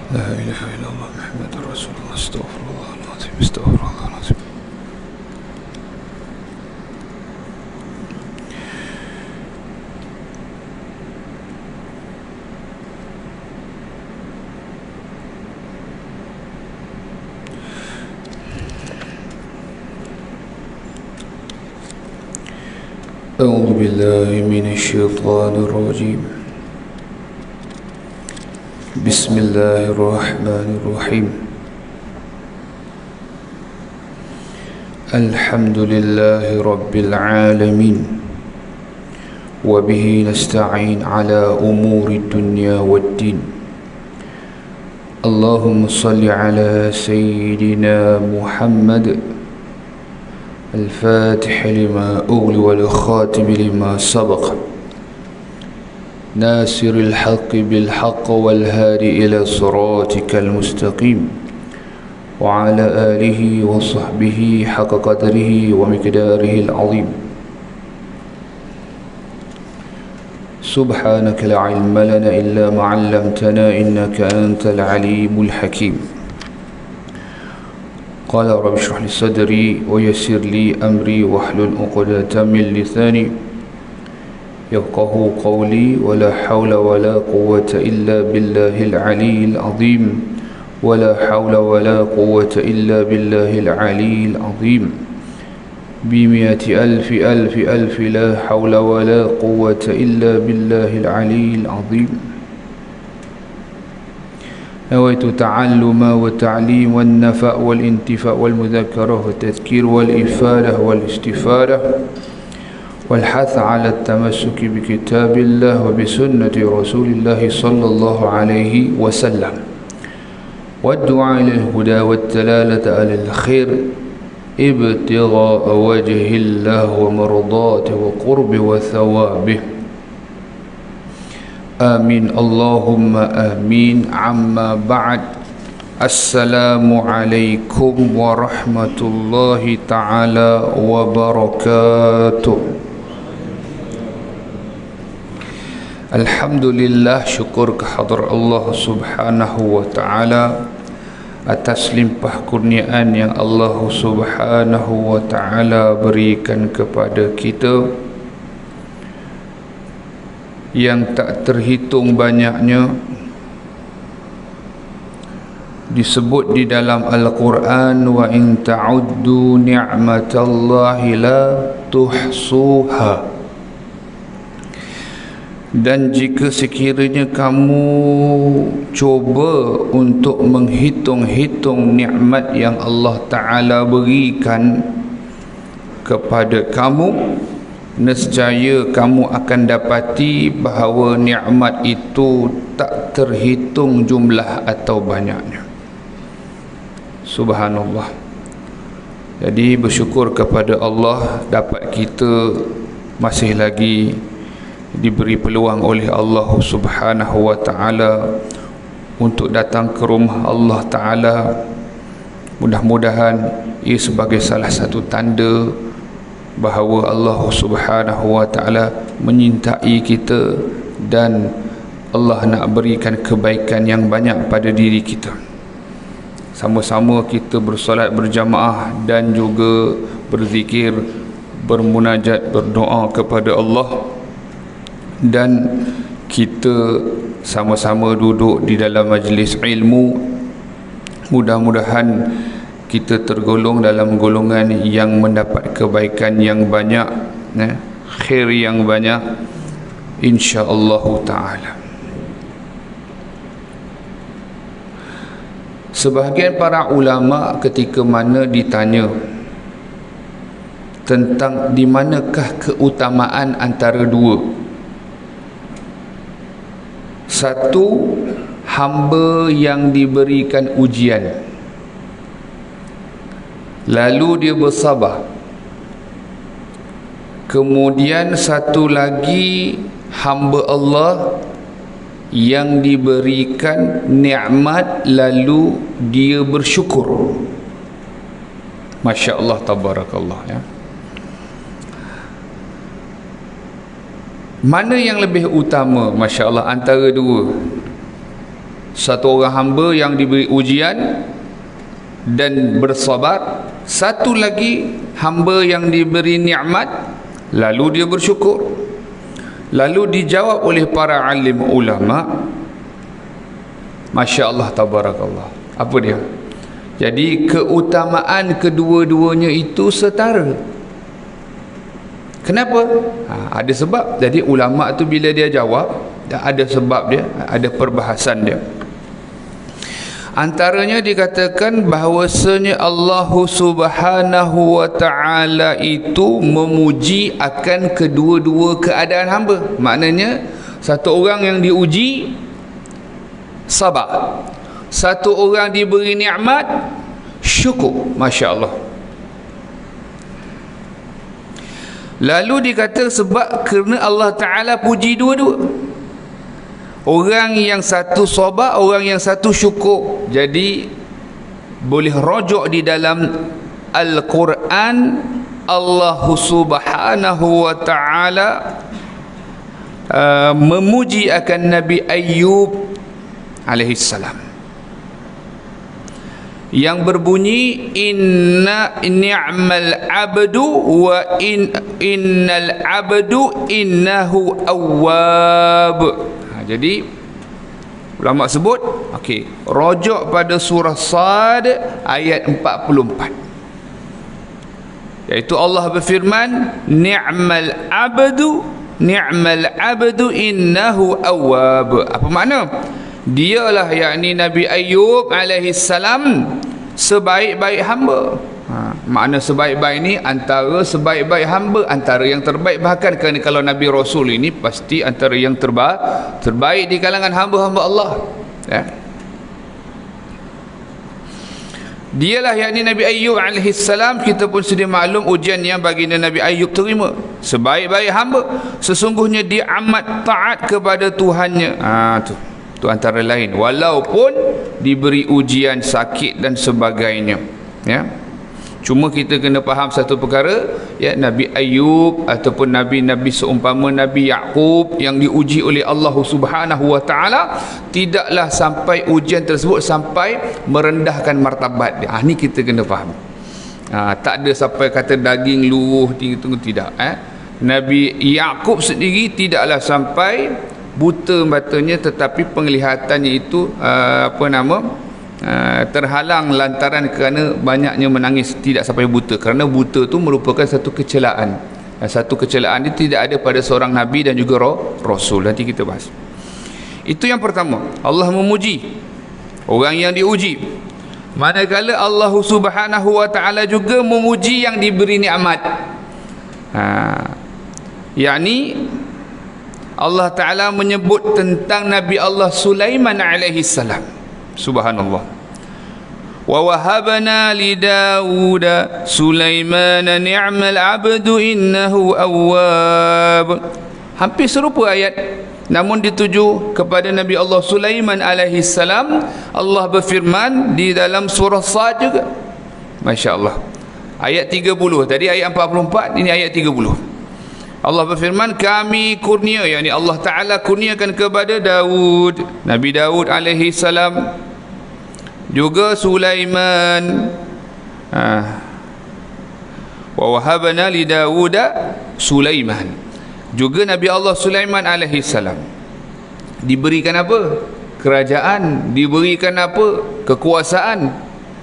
لا إله إلا الله محمد رسول الله استغفر الله العظيم استغفر الله العظيم. أعوذ بالله من الشيطان الرجيم. بسم الله الرحمن الرحيم. الحمد لله رب العالمين، وبه نستعين على أمور الدنيا والدين. اللهم صل على سيدنا محمد الفاتح لما أغلق والخاتم لما سبق، ناصر الحق بالحق والهادي إلى صراطك المستقيم، وعلى آله وصحبه حق قدره ومقداره العظيم. سبحانك لا علم لنا إلا ما علمتنا إنك أنت العليم الحكيم. قال رب اشرح لي صدري ويسر لي أمري واحلل عقدة من لساني يفقهوا قولي، ولا حول ولا قوة إلا بالله العلي العظيم، ولا حول ولا قوة إلا بالله العلي العظيم. بمئة ألف ألف ألف لا حول ولا قوة إلا بالله العلي العظيم. نويت تعلم والتعليم والنفع والانتفاع والمذاكرة والتذكير والإفادة والاستفادة والحث على التمسك بكتاب الله وبسنة رسول الله صلى الله عليه وسلم، والدعاء للهدى والدلالة على الخير ابتغاء وجه الله ومرضاته وقرب وثوابه. آمين اللهم آمين. عما بعد، السلام عليكم ورحمة الله تعالى وبركاته. Alhamdulillah, syukur kehadrat Allah subhanahu wa ta'ala atas limpah kurniaan yang Allah subhanahu wa ta'ala berikan kepada kita, yang tak terhitung banyaknya, disebut di dalam Al-Quran, wa in ta'uddu ni'matallahi la tuhsuha. Dan jika sekiranya kamu cuba untuk menghitung-hitung nikmat yang Allah Ta'ala berikan kepada kamu, nescaya kamu akan dapati bahawa nikmat itu tak terhitung jumlah atau banyaknya. Subhanallah. Jadi bersyukur kepada Allah dapat kita masih lagi diberi peluang oleh Allah subhanahu wa ta'ala untuk datang ke rumah Allah Ta'ala. Mudah-mudahan ia sebagai salah satu tanda bahawa Allah subhanahu wa ta'ala menyintai kita dan Allah nak berikan kebaikan yang banyak pada diri kita. Sama-sama kita bersolat berjamaah dan juga berzikir, bermunajat, berdoa kepada Allah, dan kita sama-sama duduk di dalam majlis ilmu. Mudah-mudahan kita tergolong dalam golongan yang mendapat kebaikan yang banyak, khair yang banyak, insya-Allah ta'ala. Sebahagian para ulama ketika mana ditanya tentang di manakah keutamaan antara dua, satu, hamba yang diberikan ujian lalu dia bersabar, kemudian satu lagi hamba Allah yang diberikan nikmat lalu dia bersyukur. Masya Allah, tabarakallah, ya. Mana yang lebih utama, Masya Allah, antara dua? Satu orang hamba yang diberi ujian dan bersabar, satu lagi hamba yang diberi nikmat lalu dia bersyukur. Lalu dijawab oleh para alim ulama, Masya Allah, tabarakallah. Apa dia? Jadi keutamaan kedua-duanya itu setara. Kenapa? Ada sebab. Jadi ulama tu bila dia jawab, ada sebab dia, ada perbahasan dia. Antaranya dikatakan bahawasanya Allah Subhanahu wa ta'ala itu memuji akan kedua-dua keadaan hamba. Maknanya satu orang yang diuji sabar, satu orang diberi nikmat syukur. Masya Allah. Lalu dikata sebab kerana Allah Ta'ala puji dua-dua, orang yang satu sabar, orang yang satu syukur. Jadi boleh rujuk di dalam Al-Quran, Allah Subhanahu wa ta'ala memuji akan Nabi Ayyub alaihissalam yang berbunyi, inna ni'mal abdu wa innal abdu innahu awwab. Jadi ulama sebut, okey, rujuk pada surah Sad ayat 44, iaitu Allah berfirman, ni'mal abdu innahu awwab. Apa makna? Dialah, yakni Nabi Ayyub alaihissalam, sebaik-baik hamba. Makna sebaik-baik ni antara sebaik-baik hamba, antara yang terbaik. Bahkan kerana kalau Nabi Rasul ini pasti antara yang terbaik di kalangan hamba-hamba Allah, ya. Dialah yakni Nabi Ayyub alaihissalam. Kita pun sedia maklum ujian yang baginda Nabi Ayyub terima. Sebaik-baik hamba, sesungguhnya dia amat taat kepada Tuhannya. Tu antara lain, walaupun diberi ujian sakit dan sebagainya, ya. Cuma kita kena faham satu perkara, ya, Nabi Ayyub ataupun nabi-nabi seumpama Nabi Yaqub yang diuji oleh Allah Subhanahu wa ta'ala, tidaklah sampai ujian tersebut sampai merendahkan martabat dia. Ni kita kena faham. Tak ada sampai kata daging luruh tinggi-tinggi, tidak. Nabi Yaqub sendiri tidaklah sampai buta matanya, tetapi penglihatannya itu terhalang lantaran kerana banyaknya menangis, tidak sampai buta. Kerana buta itu merupakan satu kecelaan. Satu kecelaan itu tidak ada pada seorang nabi dan juga rasul. Nanti kita bahas. Itu yang pertama, Allah memuji orang yang diuji, manakala Allah Subhanahu wa ta'ala juga memuji yang diberi nikmat. Yakni Allah Ta'ala menyebut tentang Nabi Allah Sulaiman alaihi salam. Subhanallah. Wa wahabna li Dawuda Sulaimana ni'mal abdu innahu awwab. Hampir serupa ayat, namun dituju kepada Nabi Allah Sulaiman alaihi salam. Allah berfirman di dalam surah Sad juga. Masya Allah. Ayat 30. Tadi ayat 44, ini ayat 30. Allah berfirman, kami kurnia, yakni Allah Ta'ala kurniakan kepada Daud, Nabi Daud alaihi salam, juga Sulaiman. Wa wahabna li Dawuda Sulaiman, juga Nabi Allah Sulaiman alaihi salam diberikan apa? Kerajaan, diberikan apa? Kekuasaan.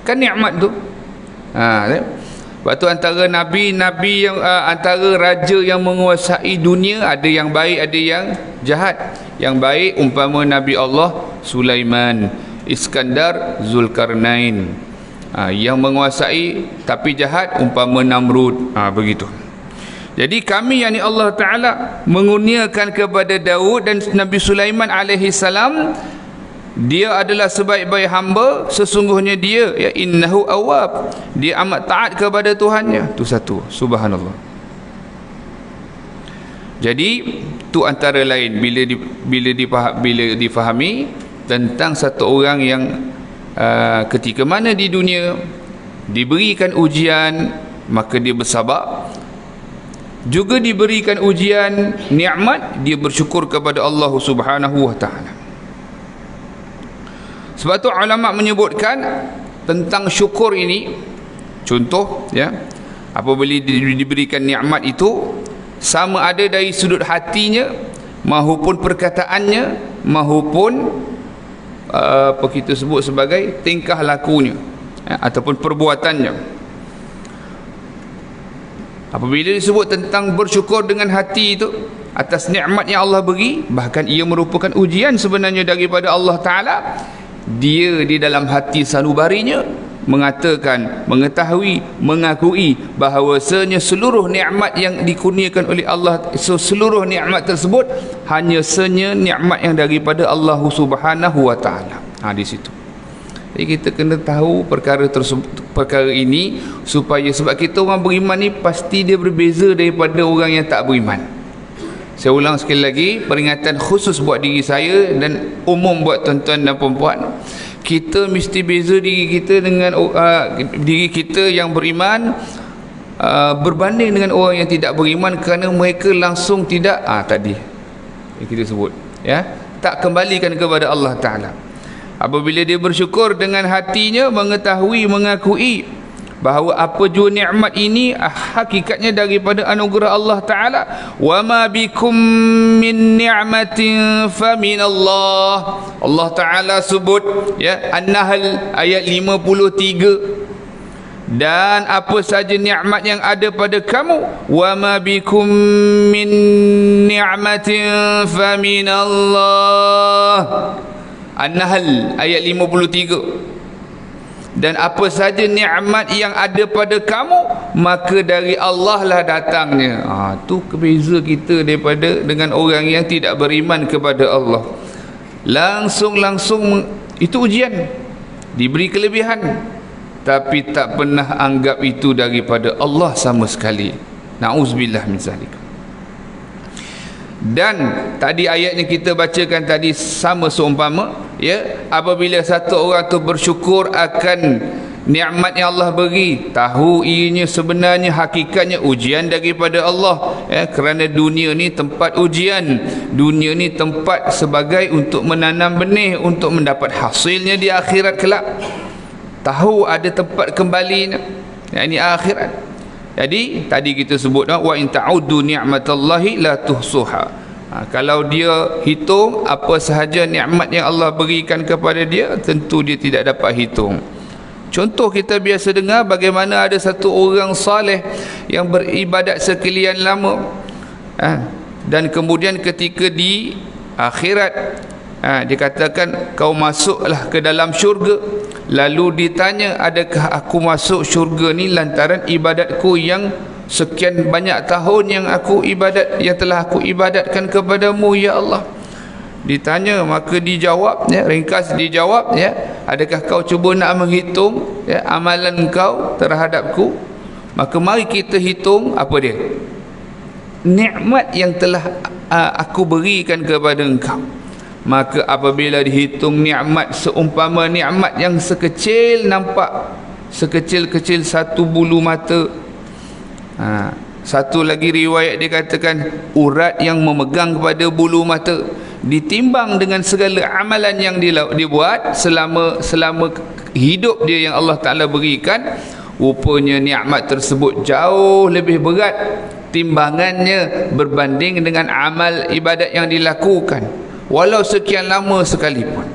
Kan nikmat tu. Sebab tu antara nabi-nabi yang antara raja yang menguasai dunia, ada yang baik, ada yang jahat. Yang baik umpama Nabi Allah Sulaiman, Iskandar, Zulkarnain. Yang menguasai tapi jahat umpama Namrud. Begitu. Jadi kami, yakni Allah Ta'ala, mengurniakan kepada Daud dan Nabi Sulaiman alaihi salam, dia adalah sebaik-baik hamba, sesungguhnya dia, ya, innahu awwab, dia amat taat kepada Tuhannya. Itu satu. Subhanallah. Jadi tu antara lain bila difahami tentang satu orang yang ketika mana di dunia diberikan ujian, maka dia bersabar, juga diberikan ujian nikmat, dia bersyukur kepada Allah Subhanahu wa ta'ala. Sebab tu ulama menyebutkan tentang syukur ini, contoh ya, apabila diberikan nikmat itu, sama ada dari sudut hatinya mahupun perkataannya mahupun apa kita sebut sebagai tingkah lakunya ataupun perbuatannya. Apabila disebut tentang bersyukur dengan hati itu atas nikmat yang Allah beri, bahkan ia merupakan ujian sebenarnya daripada Allah Ta'ala, dia di dalam hati sanubarinya mengatakan, mengetahui, mengakui bahawasanya seluruh nikmat yang dikurniakan oleh Allah, seluruh nikmat tersebut hanya senya nikmat yang daripada Allah Subhanahu wa Ta'ala. Di situ. Jadi kita kena tahu perkara tersebut, perkara ini, supaya sebab kita orang beriman ni pasti dia berbeza daripada orang yang tak beriman. Saya ulang sekali lagi, peringatan khusus buat diri saya dan umum buat tuan-tuan dan puan-puan. Kita mesti beza diri kita dengan diri kita yang beriman berbanding dengan orang yang tidak beriman, kerana mereka langsung tidak tadi yang kita sebut ya, tak kembalikan kepada Allah Ta'ala. Apabila dia bersyukur dengan hatinya, mengetahui, mengakui bahawa apa jua nikmat ini hakikatnya daripada anugerah Allah Ta'ala. Wa ma bikum min ni'matin fa min Allah. Allah Ta'ala sebut ya, An-Nahl ayat 53, dan apa saja nikmat yang ada pada kamu, wa ma bikum min ni'matin fa min Allah. An-Nahl ayat 53, dan apa saja nikmat yang ada pada kamu maka dari Allah lah datangnya. Tu kebeza kita daripada dengan orang yang tidak beriman kepada Allah. Langsung itu ujian, diberi kelebihan, tapi tak pernah anggap itu daripada Allah sama sekali. Na'udzubillah min zalik. Dan tadi ayatnya kita bacakan tadi sama seumpama ya, apabila satu orang tu bersyukur akan nikmat yang Allah beri, tahu ianya sebenarnya hakikatnya ujian daripada Allah ya, kerana dunia ni tempat ujian, dunia ni tempat sebagai untuk menanam benih untuk mendapat hasilnya di akhirat kelak. Tahu ada tempat kembalinya, yakni akhirat. Jadi tadi kita sebut wa in ta'uddu ni'matallahi la tuhsuha. Kalau dia hitung apa sahaja nikmat yang Allah berikan kepada dia, tentu dia tidak dapat hitung. Contoh kita biasa dengar bagaimana ada satu orang saleh yang beribadat sekian lama dan kemudian ketika di akhirat dikatakan kau masuklah ke dalam syurga. Lalu ditanya, adakah aku masuk syurga ni lantaran ibadatku yang sekian banyak tahun yang telah aku ibadatkan kepadamu ya Allah. Ditanya, maka dijawab ya, ringkas dijawab ya, adakah kau cuba nak menghitung ya, amalan kau terhadapku? Maka mari kita hitung apa dia, nikmat yang telah aku berikan kepada engkau. Maka apabila dihitung nikmat seumpama nikmat yang sekecil, nampak sekecil-kecil satu bulu mata. Satu lagi riwayat dikatakan urat yang memegang kepada bulu mata, ditimbang dengan segala amalan yang dibuat selama hidup dia yang Allah Ta'ala berikan, rupanya nikmat tersebut jauh lebih berat timbangannya berbanding dengan amal ibadat yang dilakukan, walau sekian lama sekalipun.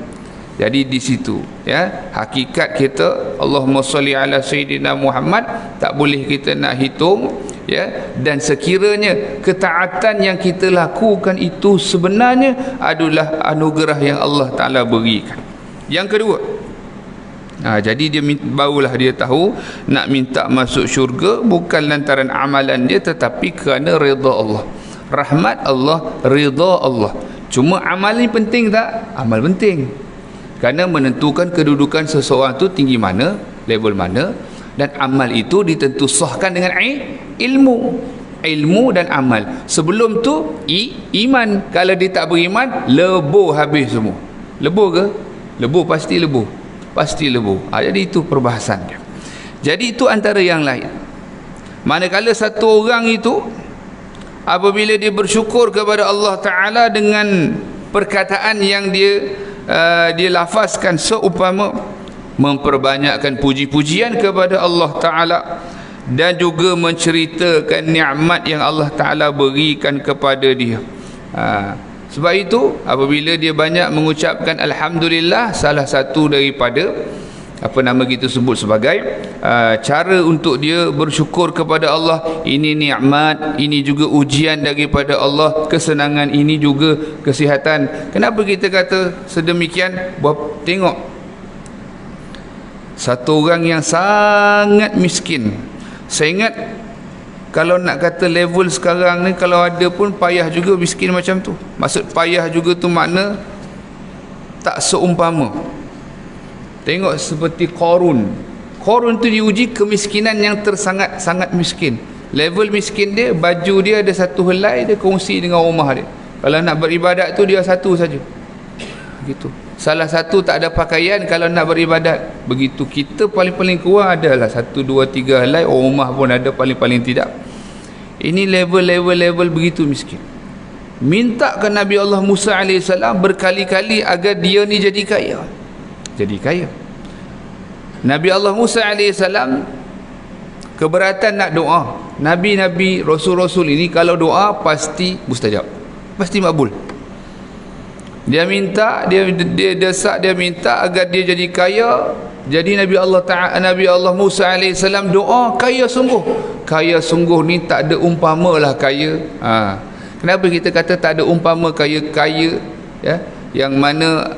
Jadi di situ ya, hakikat kita, Allahumma salli ala sayyidina Muhammad, tak boleh kita nak hitung ya. Dan sekiranya ketaatan yang kita lakukan itu sebenarnya adalah anugerah yang Allah Ta'ala berikan. Yang kedua, jadi dia barulah dia tahu nak minta masuk syurga bukan lantaran amalan dia, tetapi kerana redha Allah, rahmat Allah, redha Allah. Cuma amal ni penting tak? Amal penting, kerana menentukan kedudukan seseorang tu tinggi mana, level mana. Dan amal itu ditentu sahkan dengan ilmu dan amal. Sebelum tu iman. Kalau dia tak beriman, lebur habis semua. Lebur ke? Lebur, pasti lebur. Pasti lebur. Jadi itu perbahasannya. Jadi itu antara yang lain. Manakala satu orang itu apabila dia bersyukur kepada Allah Ta'ala dengan perkataan yang dia dia lafazkan seumpama memperbanyakkan puji-pujian kepada Allah Ta'ala dan juga menceritakan nikmat yang Allah Ta'ala berikan kepada dia. Sebab itu apabila dia banyak mengucapkan Alhamdulillah, salah satu daripada kita sebut sebagai cara untuk dia bersyukur kepada Allah. Ini nikmat, ini juga ujian daripada Allah, kesenangan ini juga kesihatan. Kenapa kita kata sedemikian? Tengok, satu orang yang sangat miskin. Saya ingat kalau nak kata level sekarang ni, kalau ada pun payah juga miskin macam tu. Maksud payah juga tu makna tak seumpama. Tengok seperti Qarun. Qarun tu diuji kemiskinan yang tersangat-sangat miskin. Level miskin dia, baju dia ada satu helai, dia kongsi dengan rumah dia. Kalau nak beribadat tu dia satu saja. Begitu. Salah satu tak ada pakaian kalau nak beribadat. Begitu. Kita paling-paling kurang adalah 1, 2, 3 helai, rumah pun ada paling-paling tidak. Ini level begitu miskin. Minta ke Nabi Allah Musa AS berkali-kali agar dia ni jadi kaya. Jadi kaya. Nabi Allah Musa AS keberatan nak doa. Nabi-nabi, rasul-rasul ini kalau doa pasti mustajab, pasti makbul. Dia minta, dia desak, dia minta agar dia jadi kaya. Jadi Nabi Allah Musa AS doa kaya sungguh. Kaya sungguh ni tak ada umpama lah kaya. Kenapa kita kata tak ada umpama kaya ya? Yang mana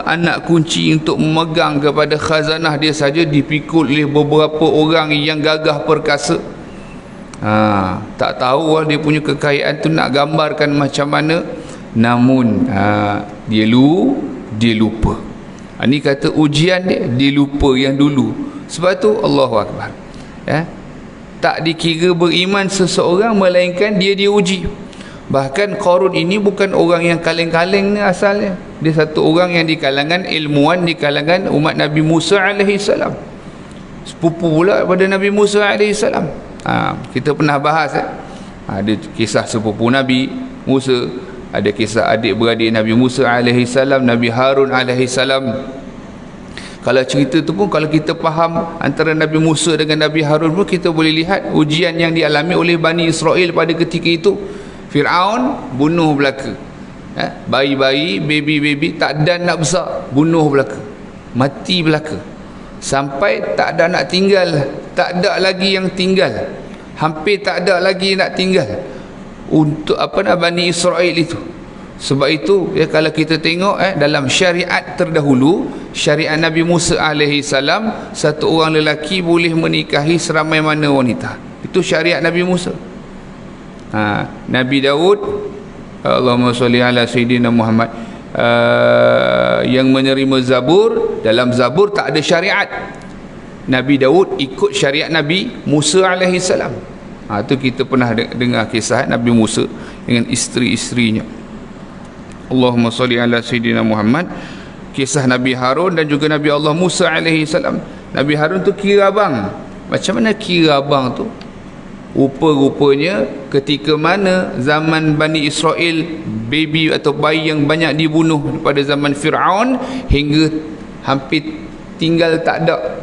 anak kunci untuk memegang kepada khazanah dia saja dipikul oleh beberapa orang yang gagah perkasa. Tak tahu dia punya kekayaan tu nak gambarkan macam mana. Namun dia lupa. Ini kata ujian dia lupa yang dulu. Sebab tu Allahu Akbar, ya? Tak dikira beriman seseorang melainkan dia diuji. Bahkan Qarun ini bukan orang yang kaleng-kaleng ni asalnya. Dia satu orang yang di kalangan ilmuwan, di kalangan umat Nabi Musa AS. Sepupu pula pada Nabi Musa AS. Kita pernah bahas ada kisah sepupu Nabi Musa, ada kisah adik-beradik Nabi Musa AS, Nabi Harun AS. Kalau cerita tu pun, kalau kita faham antara Nabi Musa dengan Nabi Harun pun, kita boleh lihat ujian yang dialami oleh Bani Israel pada ketika itu. Fir'aun bunuh belaka, bayi-bayi, baby tak ada nak besar, bunuh belaka, mati belaka, sampai tak ada nak tinggal, tak ada lagi yang tinggal, hampir tak ada lagi nak tinggal untuk Bani Israel itu. Sebab itu ya, kalau kita tengok dalam syariat terdahulu, syariat Nabi Musa AS, satu orang lelaki boleh menikahi seramai mana wanita. Itu syariat Nabi Musa. Nabi Daud, Allahumma salli ala Sayyidina Muhammad, yang menerima Zabur, dalam Zabur tak ada syariat. Nabi Daud ikut syariat Nabi Musa AS. Itu kita pernah dengar kisah Nabi Musa dengan isteri-isterinya. Allahumma salli ala Sayyidina Muhammad. Kisah Nabi Harun dan juga Nabi Allah Musa AS. Nabi Harun tu kira abang. Macam mana kira abang tu? Rupa-rupanya ketika mana zaman Bani Israel, baby atau bayi yang banyak dibunuh pada zaman Fir'aun hingga hampir tinggal tak ada,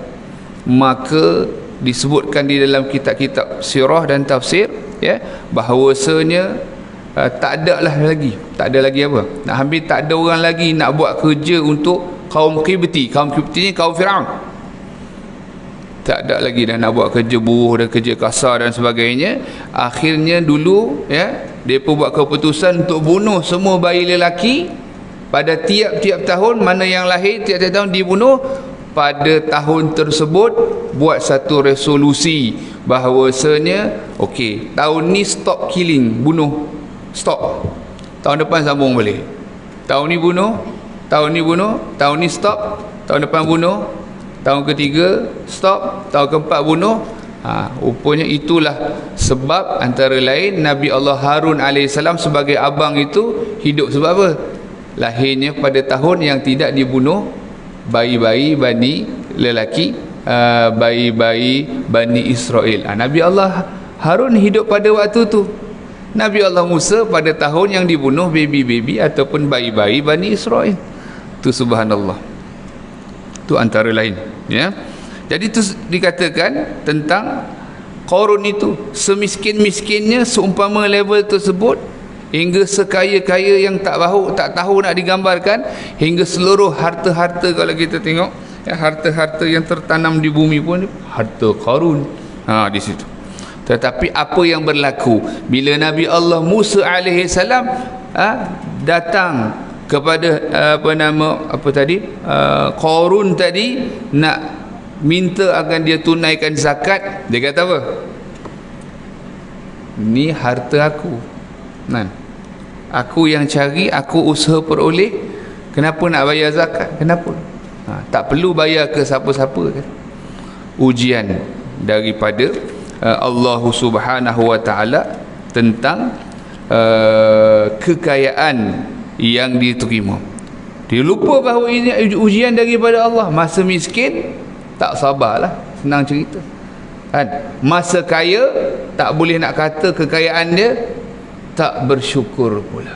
maka disebutkan di dalam kitab-kitab sirah dan tafsir, ya, bahawasanya tak ada lagi apa, hampir tak ada orang lagi nak buat kerja untuk kaum Qibti. Kaum Qibti ni kaum Fir'aun. Tak ada lagi dah nak buat kerja buruh dan kerja kasar dan sebagainya. Akhirnya dulu, ya, mereka buat keputusan untuk bunuh semua bayi lelaki pada tiap-tiap tahun. Mana yang lahir tiap-tiap tahun dibunuh. Pada tahun tersebut buat satu resolusi bahawasanya okey, tahun ni stop killing, bunuh, stop. Tahun depan sambung balik. Tahun ni bunuh, tahun ni bunuh, tahun ni stop, tahun depan bunuh, tahun ketiga stop, tahun keempat bunuh. Rupanya itulah sebab antara lain Nabi Allah Harun AS sebagai abang itu hidup sebab apa? Lahirnya pada tahun yang tidak dibunuh bayi-bayi Bani lelaki, bayi-bayi Bani Israel. Nabi Allah Harun hidup pada waktu tu. Nabi Allah Musa pada tahun yang dibunuh baby-baby ataupun bayi-bayi Bani Israel. Tu subhanallah. Tu antara lain, ya. Jadi tu dikatakan tentang Qarun itu semiskin-miskinnya seumpama level tersebut, hingga sekaya-kaya yang tak tahu nak digambarkan, hingga seluruh harta-harta kalau kita tengok, ya, harta-harta yang tertanam di bumi pun harta Qarun. Di situ. Tetapi apa yang berlaku bila Nabi Allah Musa alaihi salam datang kepada Qarun tadi, nak minta akan dia tunaikan zakat, dia kata apa? Ni harta aku, aku yang cari, aku usaha peroleh, kenapa nak bayar zakat? Kenapa? Tak perlu bayar ke siapa-siapa kan? Ujian daripada Allah Subhanahu wa ta'ala tentang kekayaan yang diterima. Dia lupa bahawa ini ujian daripada Allah. Masa miskin tak sabarlah, senang cerita kan. Masa kaya tak boleh nak kata kekayaan dia, tak bersyukur pula.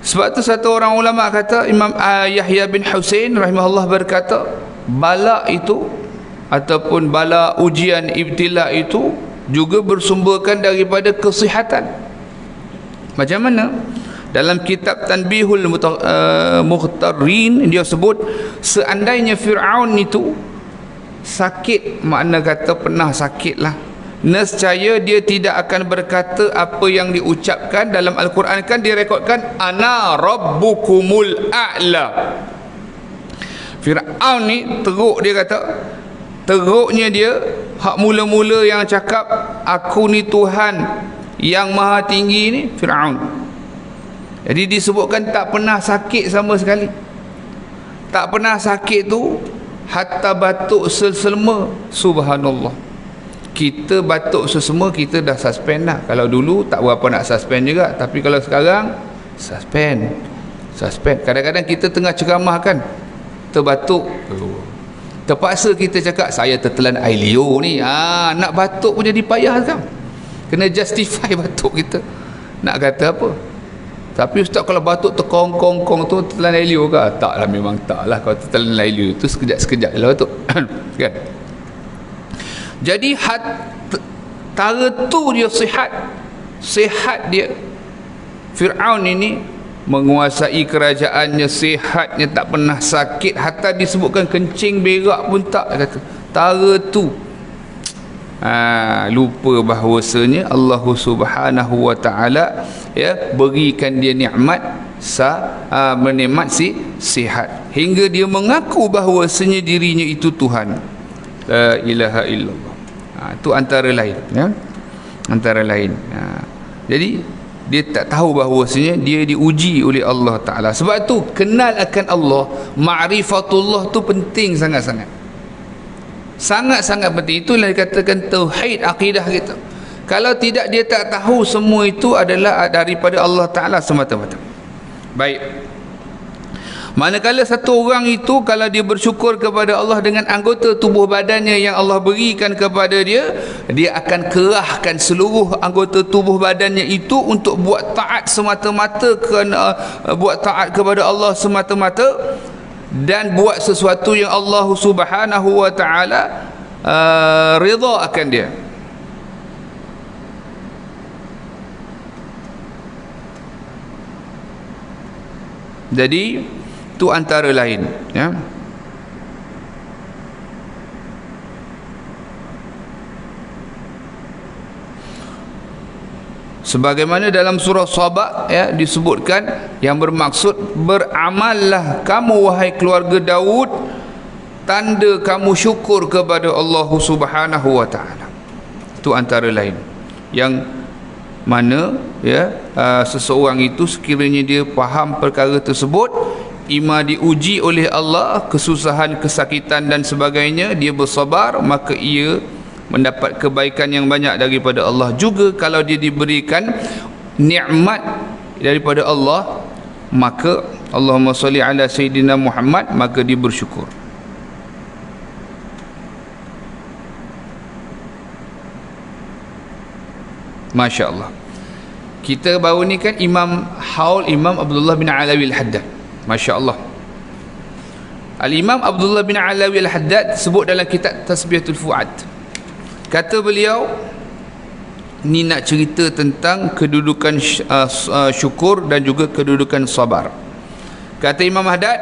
Sebab tu satu orang ulama kata, Imam Yahya bin Husain rahimahullah berkata, bala itu ataupun bala ujian ibtila itu juga bersumberkan daripada kesihatan. Macam mana? Dalam kitab Tanbihul Mukhtarin dia sebut, seandainya Fir'aun itu sakit, makna kata pernah sakit lah, nescaya dia tidak akan berkata apa yang diucapkan dalam Al-Quran. Kan direkodkan ana rabbukumul a'la. Fir'aun ni teruk, dia kata teruknya dia, hak mula-mula yang cakap aku ni Tuhan yang maha tinggi ni Fir'aun. Jadi disebutkan tak pernah sakit sama sekali. Tak pernah sakit tu, hatta batuk sesama. Subhanallah. Kita batuk sesama, kita dah suspend dah. Kalau dulu tak berapa nak suspend juga, tapi kalau sekarang suspend. Kadang-kadang kita tengah ceramah kan, terbatuk, terpaksa kita cakap saya tertelan air liur ni. Nak batuk pun jadi payah kan. Kena justify batuk kita. Nak kata apa? Tapi ustaz, kalau batuk terkong-kong tu tertelan air liur ke? Taklah, memang taklah. Kalau tertelan air liur tu sekejap-sekejap lah batuk. Kan? Jadi tara tu dia sihat dia. Fir'aun ini menguasai kerajaannya, sihatnya, tak pernah sakit, hatta disebutkan kencing berak pun tak, kata tara tu. Lupa bahawasanya Allah Subhanahu wa ta'ala, ya, berikan dia nikmat menikmat sihat, hingga dia mengaku bahawasanya dirinya itu Tuhan. La ilaha illallah. Itu antara lain, ya, antara lain. Jadi dia tak tahu bahawasanya dia diuji oleh Allah Ta'ala. Sebab tu kenal akan Allah, ma'rifatullah tu penting sangat-sangat. Sangat-sangat penting. Itulah dikatakan tauhid akidah kita. Kalau tidak, dia tak tahu semua itu adalah daripada Allah Ta'ala semata-mata. Baik. Manakala satu orang itu, kalau dia bersyukur kepada Allah dengan anggota tubuh badannya yang Allah berikan kepada dia, dia akan kerahkan seluruh anggota tubuh badannya itu untuk buat taat semata-mata, kerana buat taat kepada Allah semata-mata, dan buat sesuatu yang Allah Subhanahu wa ta'ala redha akan dia. Jadi itu antara lain, ya. Sebagaimana dalam surah Sabah, ya, disebutkan, yang bermaksud beramallah kamu wahai keluarga Daud, tanda kamu syukur kepada Allah Subhanahu wa ta'ala. Itu antara lain yang mana, ya, seseorang itu sekiranya dia faham perkara tersebut, ima diuji oleh Allah, kesusahan, kesakitan dan sebagainya, dia bersabar, maka ia mendapat kebaikan yang banyak daripada Allah. Juga kalau dia diberikan nikmat daripada Allah, maka Allahumma salli ala Sayyidina Muhammad, maka dia bersyukur. Masya Allah. Kita baru ni kan Imam Abdullah bin Alawi al-Haddad, Masya Allah. Al-Imam Abdullah bin Alawi Al-Haddad sebut dalam kitab Tasbihatul Fuad, kata beliau, ni nak cerita tentang kedudukan syukur dan juga kedudukan sabar. Kata Imam Haddad,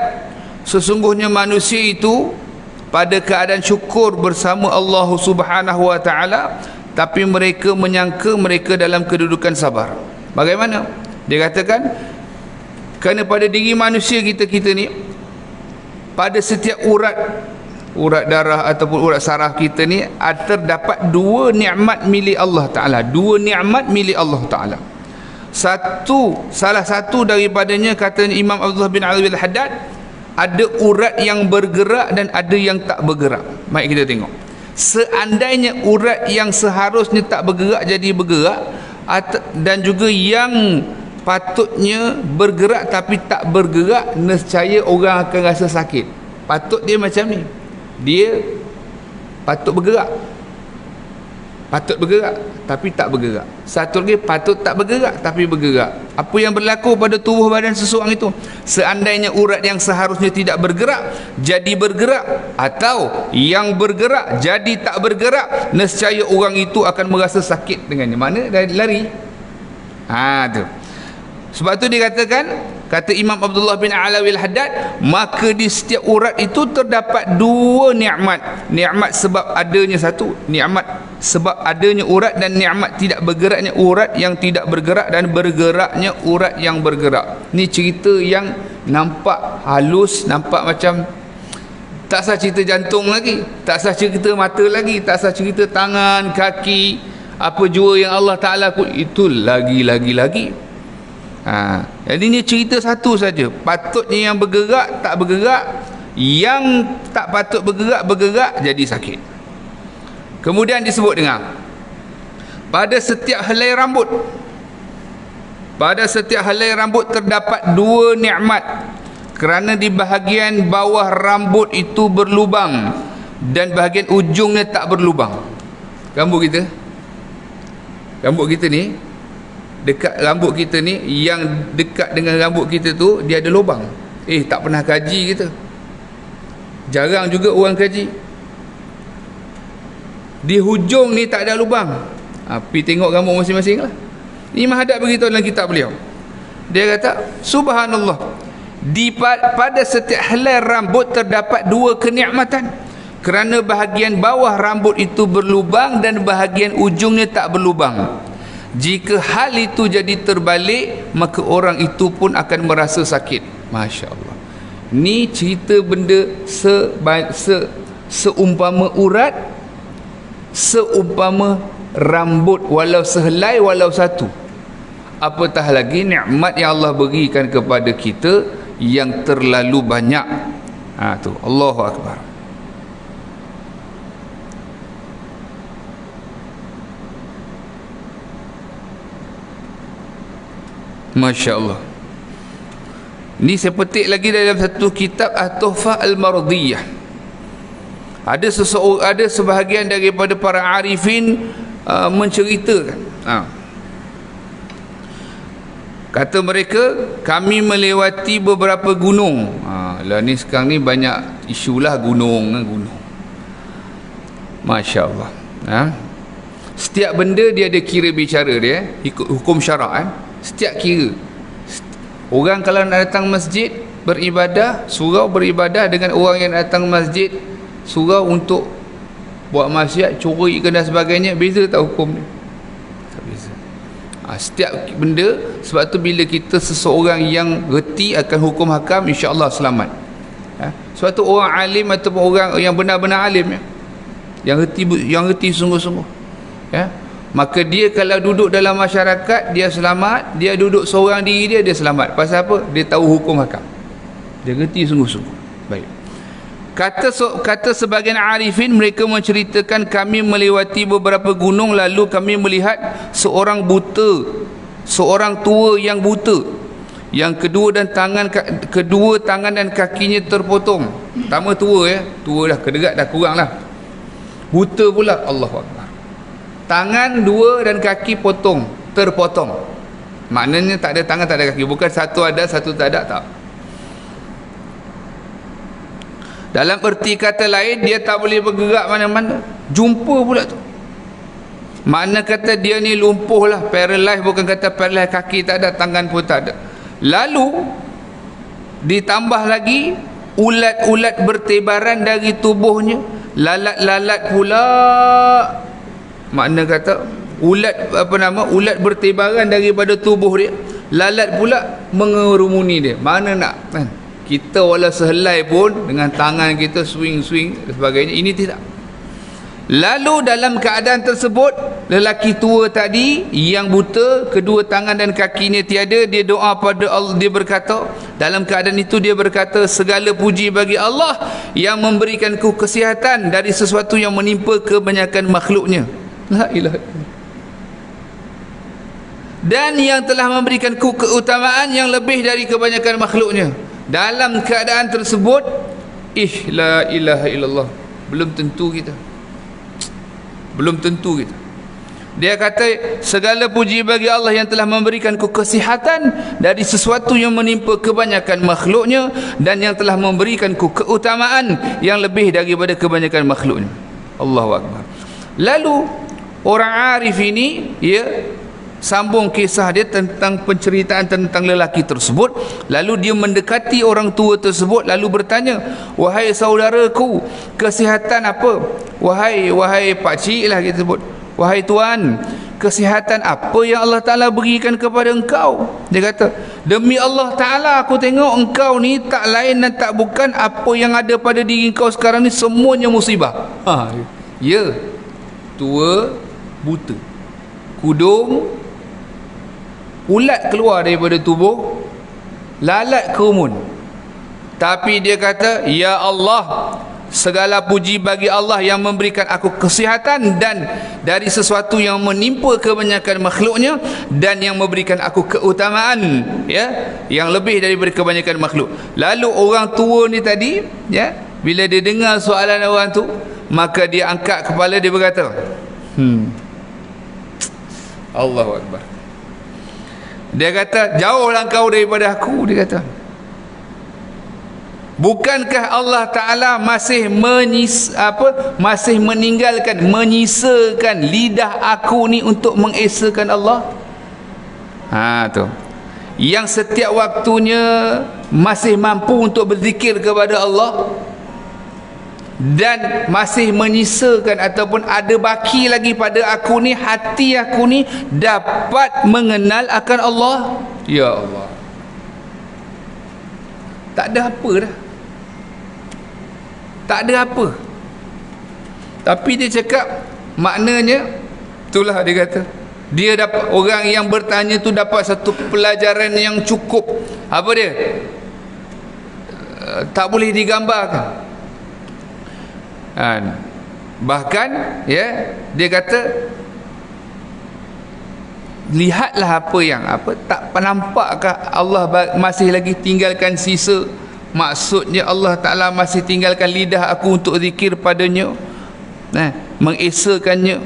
sesungguhnya manusia itu pada keadaan syukur bersama Allah Subhanahu wa taala, tapi mereka menyangka mereka dalam kedudukan sabar. Bagaimana? Dia katakan, kerana pada diri manusia kita ni, pada setiap urat darah ataupun urat saraf kita ni terdapat dua nikmat milik Allah Ta'ala. Dua nikmat milik Allah Ta'ala. Salah satu daripadanya, kata Imam Abdullah bin Alawi Al-Haddad, ada urat yang bergerak dan ada yang tak bergerak. Mari kita tengok. Seandainya urat yang seharusnya tak bergerak jadi bergerak, dan juga yang patutnya bergerak tapi tak bergerak, nescaya orang akan rasa sakit. Patut dia macam ni, dia patut bergerak tapi tak bergerak. Satu lagi, patut tak bergerak tapi bergerak. Apa yang berlaku pada tubuh badan seseorang itu? Seandainya urat yang seharusnya tidak bergerak jadi bergerak, atau yang bergerak jadi tak bergerak, nescaya orang itu akan merasa sakit dengannya. Mana lari. Tu. Sebab tu dikatakan, kata Imam Abdullah bin Alawi Al-Haddad, maka di setiap urat itu terdapat dua nikmat. Nikmat sebab adanya satu, nikmat sebab adanya urat, dan nikmat tidak bergeraknya urat yang tidak bergerak dan bergeraknya urat yang bergerak. Ni cerita yang nampak halus, nampak macam tak sah cerita jantung lagi, tak sah cerita mata lagi, tak sah cerita tangan, kaki, apa jua yang Allah Ta'ala, itu lagi. Jadi ni cerita satu saja. Patutnya yang bergerak tak bergerak, yang tak patut bergerak jadi sakit. Kemudian disebut dengan, pada setiap helai rambut terdapat dua nikmat, kerana di bahagian bawah rambut itu berlubang dan bahagian ujungnya tak berlubang. Rambut kita ni, dekat rambut kita ni, yang dekat dengan rambut kita tu dia ada lubang. Tak pernah kaji kita, jarang juga orang kaji. Di hujung ni tak ada lubang. Pergi tengok rambut masing-masing lah. Imam Haddad beritahu dalam kitab beliau, dia kata, subhanallah, pada setiap helai rambut terdapat dua kenikmatan, kerana bahagian bawah rambut itu berlubang dan bahagian ujungnya tak berlubang. Jika hal itu jadi terbalik, maka orang itu pun akan merasa sakit. Masya Allah. Ni cerita benda seumpama urat, seumpama rambut, walau sehelai walau satu. Apatah lagi nikmat yang Allah berikan kepada kita yang terlalu banyak. Tu, Allahu Akbar. Masya Allah. Ni saya petik lagi dalam satu kitab At-Tuhfah Al-Mardiyah. Ada sebahagian daripada para arifin menceritakan. Kata mereka, kami melewati beberapa gunung. Lah ni sekarang ni banyak isulah gunung. Masya Allah. Setiap benda dia ada kira bicara dia, ikut hukum syarak. Setiap kira. Orang kalau nak datang masjid beribadah, surau beribadah, dengan orang yang datang masjid surau untuk buat maksiat, curi dan sebagainya, beza tak hukum ni? Tak beza. Setiap benda. Sebab tu bila kita seseorang yang reti akan hukum hakam, insya-Allah selamat. Sebab tu orang alim ataupun orang yang benar-benar alim, yang reti sungguh-sungguh, maka dia kalau duduk dalam masyarakat dia selamat, dia duduk seorang diri dia selamat. Pasal apa? Dia tahu hukum hakam, dia reti sungguh-sungguh. Baik. Kata sebagian arifin, mereka menceritakan, kami melewati beberapa gunung, lalu kami melihat seorang tua yang buta, yang kedua tangan dan kakinya terpotong. Pertama tua dah, kedekat dah, kurang lah, buta pula. Allahu Akbar. Tangan dua dan kaki terpotong. Maknanya tak ada tangan, tak ada kaki. Bukan satu ada, satu tak ada, tak. Dalam erti kata lain, dia tak boleh bergerak mana-mana. Jumpa pula tu. Makna kata dia ni lumpuh lah, paralyzed, bukan kata paralyzed kaki tak ada, tangan pun tak ada. Lalu ditambah lagi ulat-ulat bertebaran dari tubuhnya, lalat-lalat pula. Makna kata ulat bertebaran daripada tubuh dia, lalat pula mengerumuni dia. Mana nak kan? Kita walau sehelai pun dengan tangan kita swing-swing dan sebagainya, ini tidak. Lalu dalam keadaan tersebut, lelaki tua tadi yang buta, kedua tangan dan kakinya tiada, dia doa pada Allah, dia berkata, dalam keadaan itu dia berkata, segala puji bagi Allah yang memberikanku kesihatan dari sesuatu yang menimpa kebanyakan makhluknya. La ilaha illallah. Dan yang telah memberikanku keutamaan yang lebih dari kebanyakan makhluknya. Dalam keadaan tersebut, la ilaha illallah, belum tentu kita. Dia kata, segala puji bagi Allah yang telah memberikanku kesihatan dari sesuatu yang menimpa kebanyakan makhluknya, dan yang telah memberikanku keutamaan yang lebih daripada kebanyakan makhluknya. Allahu Akbar. Lalu orang arif ini, sambung kisah dia tentang penceritaan tentang lelaki tersebut. Lalu dia mendekati orang tua tersebut, lalu bertanya, wahai saudaraku, kesihatan apa? Wahai pakcik lah kita sebut, wahai tuan, kesihatan apa yang Allah Ta'ala berikan kepada engkau? Dia kata, demi Allah Ta'ala, aku tengok engkau ni tak lain dan tak bukan apa yang ada pada diri engkau sekarang ni semuanya musibah. Ya, tua, buta, kudung, ulat keluar daripada tubuh, lalat kerumun. Tapi dia kata, ya Allah, segala puji bagi Allah yang memberikan aku kesihatan dan dari sesuatu yang menimpa kebanyakan makhluknya, dan yang memberikan aku keutamaan yang lebih daripada kebanyakan makhluk. Lalu orang tua ni tadi, bila dia dengar soalan orang tu, maka dia angkat kepala, dia berkata, Allahu Akbar. Dia kata, jauhlah kau daripada aku. Dia kata, bukankah Allah Ta'ala masih menyisakan lidah aku ni untuk mengesakan Allah? Tu, yang setiap waktunya masih mampu untuk berzikir kepada Allah, dan masih menyisakan ataupun ada baki lagi pada aku ni, hati aku ni dapat mengenal akan Allah. Ya Allah, tak ada apa dah, tak ada apa. Tapi dia cakap, maknanya itulah dia kata, dia dapat, orang yang bertanya tu dapat satu pelajaran yang cukup. Apa dia? Tak boleh digambarkan. Bahkan dia kata, lihatlah tak nampakkah Allah masih lagi tinggalkan sisa? Maksudnya Allah Ta'ala masih tinggalkan lidah aku untuk zikir padanya, mengesakannya.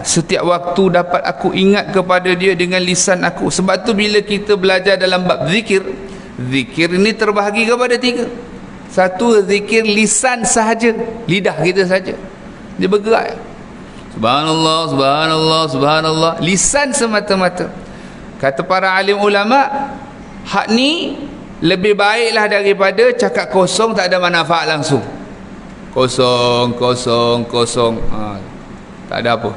Setiap waktu dapat aku ingat kepada dia dengan lisan aku. Sebab tu bila kita belajar dalam bab zikir ini terbahagi kepada 3. Satu, zikir lisan sahaja, lidah kita saja, dia bergerak, subhanallah, subhanallah, subhanallah, lisan semata-mata. Kata para alim ulama, hak ni lebih baiklah daripada cakap kosong tak ada manfaat langsung. Kosong, tak ada apa.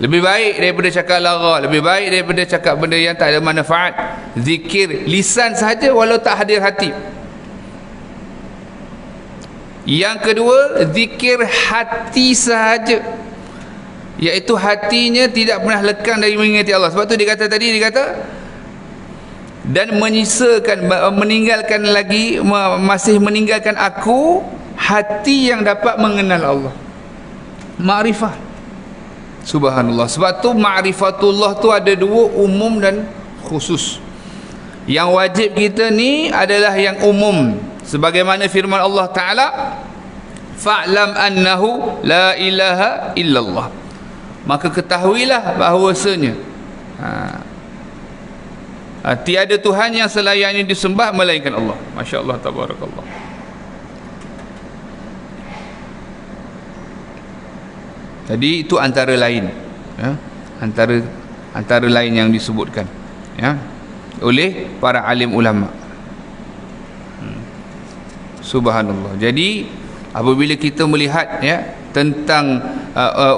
Lebih baik daripada cakap lara, lebih baik daripada cakap benda yang tak ada manfaat. Zikir lisan sahaja walau tak hadir hati. Yang kedua, zikir hati sahaja, iaitu hatinya tidak pernah lekang dari mengingati Allah. Sebab tu dia kata tadi, dia kata, dan menyisakan, meninggalkan lagi, masih meninggalkan aku hati yang dapat mengenal Allah. Ma'rifah. Subhanallah. Sebab tu ma'rifatullah tu ada 2, umum dan khusus. Yang wajib kita ni adalah yang umum, sebagaimana firman Allah Ta'ala, fa'lam annahu la ilaha illallah, maka ketahuilah bahawasanya tiada Tuhan yang selayaknya disembah melainkan Allah. Masya Allah, tabarakallah. Jadi itu antara lain, ya, antara lain yang disebutkan, ya, oleh para alim ulama. Subhanallah. Jadi apabila kita melihat, ya, tentang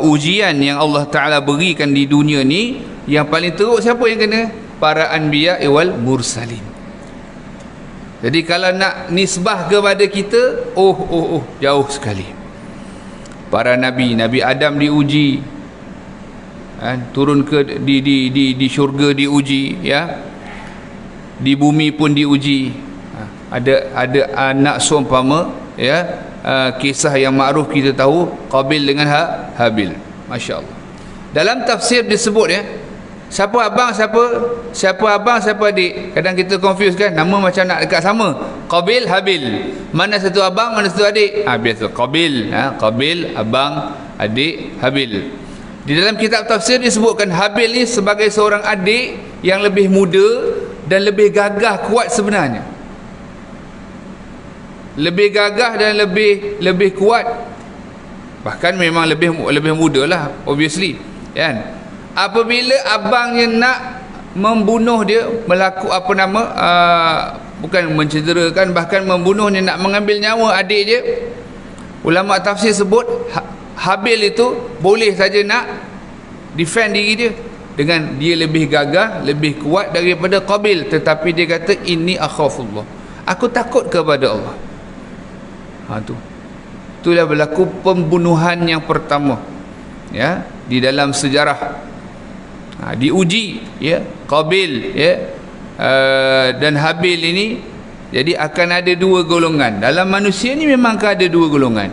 ujian yang Allah Ta'ala berikan di dunia ni, yang paling teruk siapa yang kena? Para anbiya wal mursalin. Jadi kalau nak nisbah kepada kita, jauh sekali. Para nabi, Nabi Adam diuji, turun ke di syurga diuji, ya, di bumi pun diuji. Ada anak seumpama, ya, kisah yang makruf kita tahu, Qabil dengan Habil. Masya Allah. Dalam tafsir disebut, ya, siapa abang, siapa abang, siapa adik. Kadang kita confuse kan, nama macam nak dekat sama. Qabil, Habil. Mana satu abang, mana satu adik? Biasa Qabil, Qabil abang, adik Habil. Di dalam kitab tafsir disebutkan Habil ni sebagai seorang adik yang lebih muda dan lebih gagah kuat sebenarnya. Lebih gagah dan lebih kuat. Bahkan memang lebih muda lah, obviously, kan? Apabila abangnya nak membunuh dia, bukan mencederakan, bahkan membunuhnya, nak mengambil nyawa adik dia, ulama tafsir sebut Habil itu boleh saja nak defend diri dia dengan dia lebih gagah, lebih kuat daripada Qabil, tetapi dia kata inni akhafullah, aku takut kepada Allah. Itulah berlaku pembunuhan yang pertama, ya, di dalam sejarah. Diuji, ya, Qabil, ya, dan Habil ini. Jadi akan ada dua golongan dalam manusia ni. Memang akan ada dua golongan,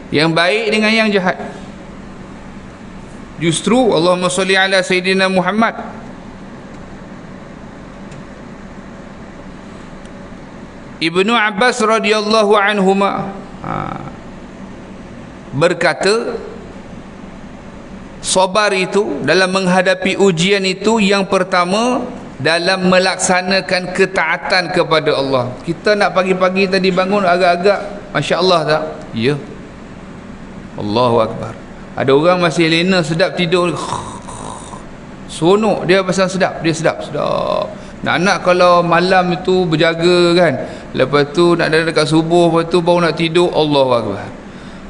yang baik dengan yang jahat. Justru Allahumma salli ala Sayyidina Muhammad, Ibnu Abbas radhiyallahu anhuma berkata, sabar itu dalam menghadapi ujian itu, yang pertama dalam melaksanakan ketaatan kepada Allah. Kita nak pagi-pagi tadi bangun agak-agak Masya Allah tak? Ya, Allahu Akbar. Ada orang masih lena sedap tidur, seronok dia pasal sedap, dia sedap. Nak kalau malam itu berjaga kan, lepas tu nak dekat subuh, lepas tu baru nak tidur, Allahu Akbar.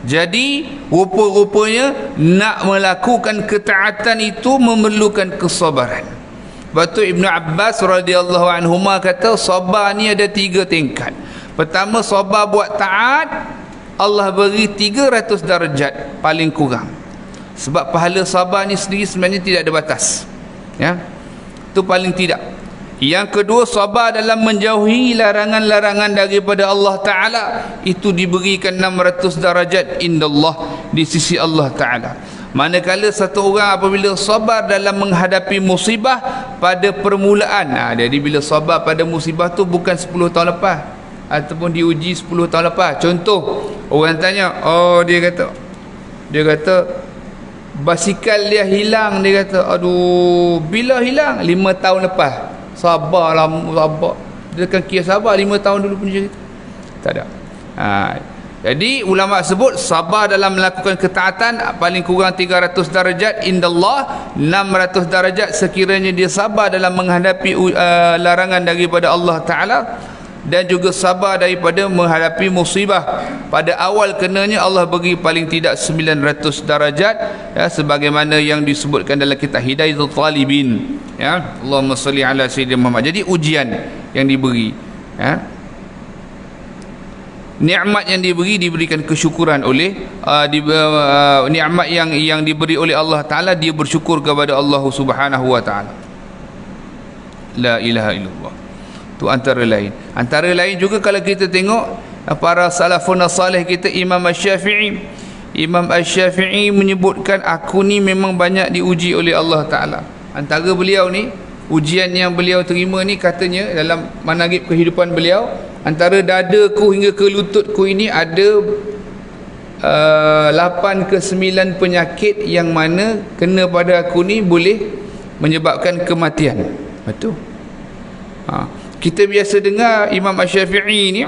Jadi rupa-rupanya nak melakukan ketaatan itu memerlukan kesabaran. Sebab tu Ibnu Abbas radhiyallahu anhuma kata, sabar ni ada 3 tingkat. Pertama, sabar buat taat, Allah beri 300 darjat paling kurang. Sebab pahala sabar ni sendiri sebenarnya tidak ada batas, ya, itu paling tidak. Yang kedua, sabar dalam menjauhi larangan-larangan daripada Allah Ta'ala, itu diberikan 600 darajat indallah, di sisi Allah Ta'ala. Manakala satu orang apabila sabar dalam menghadapi musibah pada permulaan, jadi bila sabar pada musibah tu bukan 10 tahun lepas ataupun diuji 10 tahun lepas. Contoh, orang tanya, dia kata basikal dia hilang, dia kata aduh, bila hilang? 5 tahun lepas. Sabarlah, sabar. Dia akan kira sabar 5 tahun dulu punya cerita. Tak ada. Jadi ulama sebut sabar dalam melakukan ketaatan paling kurang 300 darajat indallah, 600 darajat sekiranya dia sabar dalam menghadapi larangan daripada Allah Ta'ala, dan juga sabar daripada menghadapi musibah. Pada awal kenanya Allah bagi paling tidak 900 darajat, ya, sebagaimana yang disebutkan dalam kitab Hidayatul Talibin, ya. Allahumma salli ala Sayyidina Muhammad. Jadi ujian yang diberi, ya, nikmat yang diberikan kesyukuran oleh nikmat yang diberi oleh Allah Ta'ala, dia bersyukur kepada Allah Subhanahu wa Ta'ala. La ilaha illallah. Itu antara lain juga kalau kita tengok para salafun salih kita, Imam Asy-Syafi'i menyebutkan, aku ni memang banyak diuji oleh Allah Ta'ala. Antara beliau ni, ujian yang beliau terima ni, katanya dalam manaqib kehidupan beliau, antara dadaku hingga ke lututku ini ada 8 ke 9 penyakit yang mana kena pada aku ni boleh menyebabkan kematian. Betul. Kita biasa dengar Imam Asy-Syafi'i ni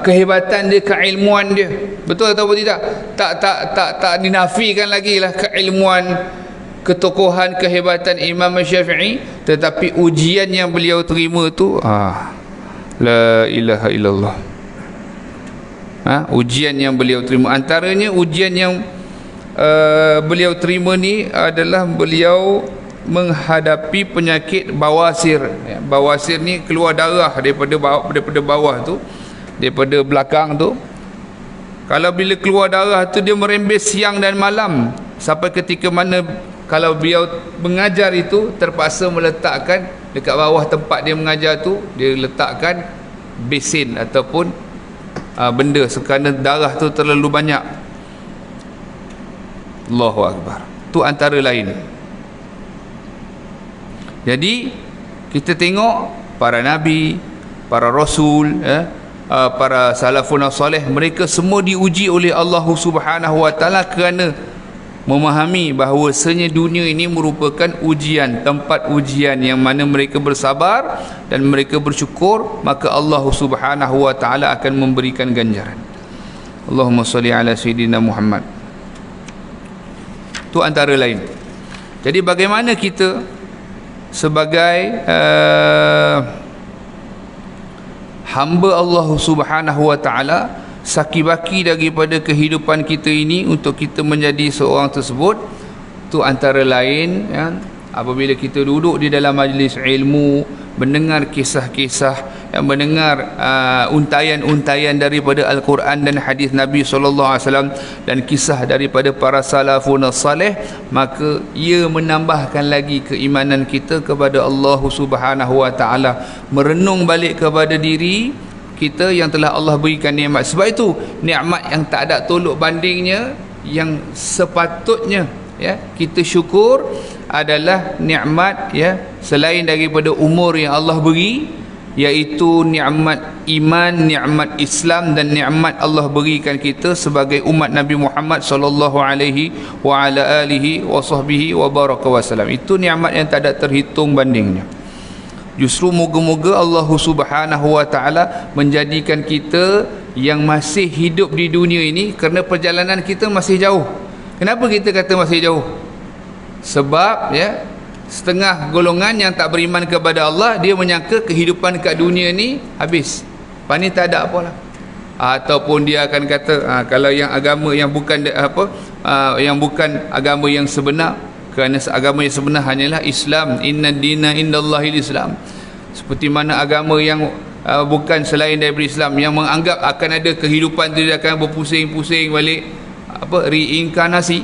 kehebatan dia, keilmuan dia. Betul atau tidak? Tak dinafikan lagi lah keilmuan, ketokohan, kehebatan Imam Syafi'i, tetapi ujian yang beliau terima tu la ilaha illallah. Ujian yang beliau terima, antaranya ujian yang beliau terima ni adalah beliau menghadapi penyakit bawasir. Bawasir ni keluar darah daripada bawah tu, daripada belakang tu. Kalau bila keluar darah tu dia merembes siang dan malam, sampai ketika mana kalau beliau mengajar itu terpaksa meletakkan dekat bawah tempat dia mengajar tu, dia letakkan besin ataupun benda kerana darah tu terlalu banyak. Allahu Akbar. Tu antara lain. Jadi kita tengok para nabi, para rasul, para salafun salih, mereka semua diuji oleh Allah Subhanahu wa taala kerana memahami bahawasanya dunia ini merupakan ujian, tempat ujian yang mana mereka bersabar dan mereka bersyukur, maka Allah Subhanahu wa taala akan memberikan ganjaran. Allahumma salli ala sayyidina Muhammad. Itu antara lain. Jadi bagaimana kita sebagai hamba Allah Subhanahu wa taala saki-baki daripada kehidupan kita ini untuk kita menjadi seorang tersebut, tu antara lain apabila kita duduk di dalam majlis ilmu, mendengar kisah-kisah, mendengar untayan-untayan daripada Al-Quran dan hadis Nabi SAW dan kisah daripada para salafun salih, maka ia menambahkan lagi keimanan kita kepada Allah Subhanahu wa taala, merenung balik kepada diri kita yang telah Allah berikan nikmat. Sebab itu nikmat yang tak ada tolok bandingnya, yang sepatutnya kita syukur adalah nikmat selain daripada umur yang Allah beri, iaitu nikmat iman, nikmat Islam dan nikmat Allah berikan kita sebagai umat Nabi Muhammad sallallahu alaihi wa ala alihi wa sahbihi wa baraka wasallam. Itu nikmat yang tak ada terhitung bandingnya. Justru moga-moga Allah Subhanahu wa taala menjadikan kita yang masih hidup di dunia ini, kerana perjalanan kita masih jauh. Kenapa kita kata masih jauh? Sebab setengah golongan yang tak beriman kepada Allah, dia menyangka kehidupan kat dunia ni habis, pani tak ada apalah. Ataupun dia akan kata kalau yang agama yang bukan yang bukan agama yang sebenar, kerana agama yang sebenar hanyalah Islam, inna dina indallahil Islam. Seperti mana agama yang bukan selain daripada Islam, yang menganggap akan ada kehidupan tu, dia akan berpusing-pusing balik, reinkarnasi.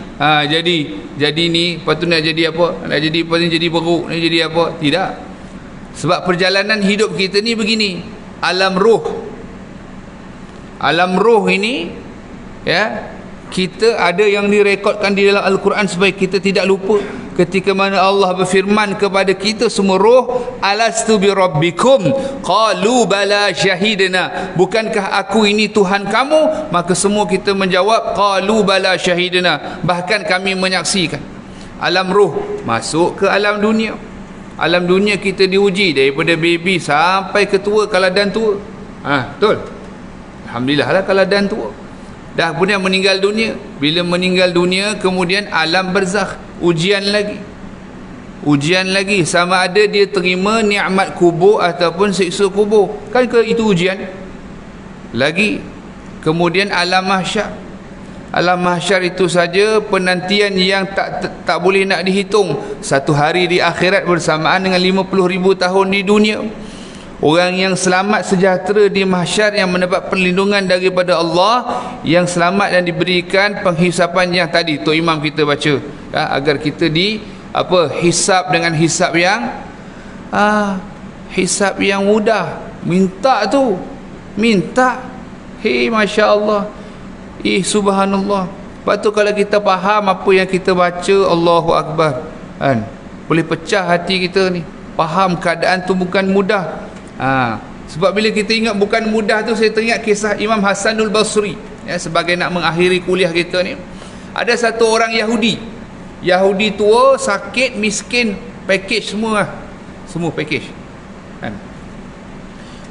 Jadi ni lepas tu nak jadi apa, nak jadi apa ni, jadi beruk, nak jadi apa. Tidak. Sebab perjalanan hidup kita ni begini, alam roh ini kita ada yang direkodkan di dalam Al-Quran supaya kita tidak lupa. Ketika mana Allah berfirman kepada kita semua roh, alastu bi rabbikum qalu bala syahidna, bukankah aku ini Tuhan kamu? Maka semua kita menjawab qalu bala syahidna, bahkan kami menyaksikan. Alam roh masuk ke alam dunia. Alam dunia kita diuji daripada baby sampai ke tua, kaladan tua. Betul, alhamdulillah lah kaladan tua. Dah kemudian meninggal dunia. Bila meninggal dunia, kemudian alam barzakh, ujian lagi sama ada dia terima nikmat kubur ataupun siksa kubur, kan itu ujian lagi. Kemudian alam mahsyar. Alam mahsyar itu saja penantian yang tak boleh nak dihitung. Satu hari di akhirat bersamaan dengan 50,000 tahun di dunia. Orang yang selamat sejahtera di mahsyar, yang mendapat perlindungan daripada Allah, yang selamat dan diberikan penghisapan yang tadi Tok Imam kita baca, agar kita hisap dengan hisap yang mudah. Minta Masya Allah, subhanallah. Lepas tu kalau kita faham apa yang kita baca, Allahu Akbar, boleh pecah hati kita ni. Faham keadaan tu bukan mudah. Sebab bila kita ingat bukan mudah tu, saya teringat kisah Imam Hasanul Basri, sebagai nak mengakhiri kuliah kita ni. Ada satu orang Yahudi tua, sakit, miskin, package semua package.